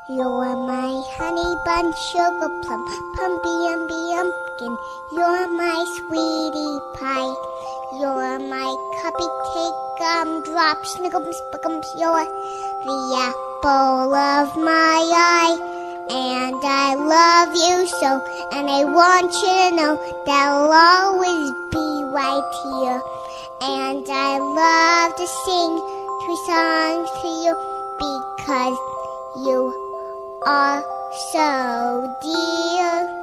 You're my honey bun, sugar plum, pumpkin. You're my sweetie pie. You're my cupcake, gumdrop, snickums, spickums. You're the apple of my eye. And I love you so, and I want you to know that I'll always be right here. And I love to sing 3 songs to you because you are so dear.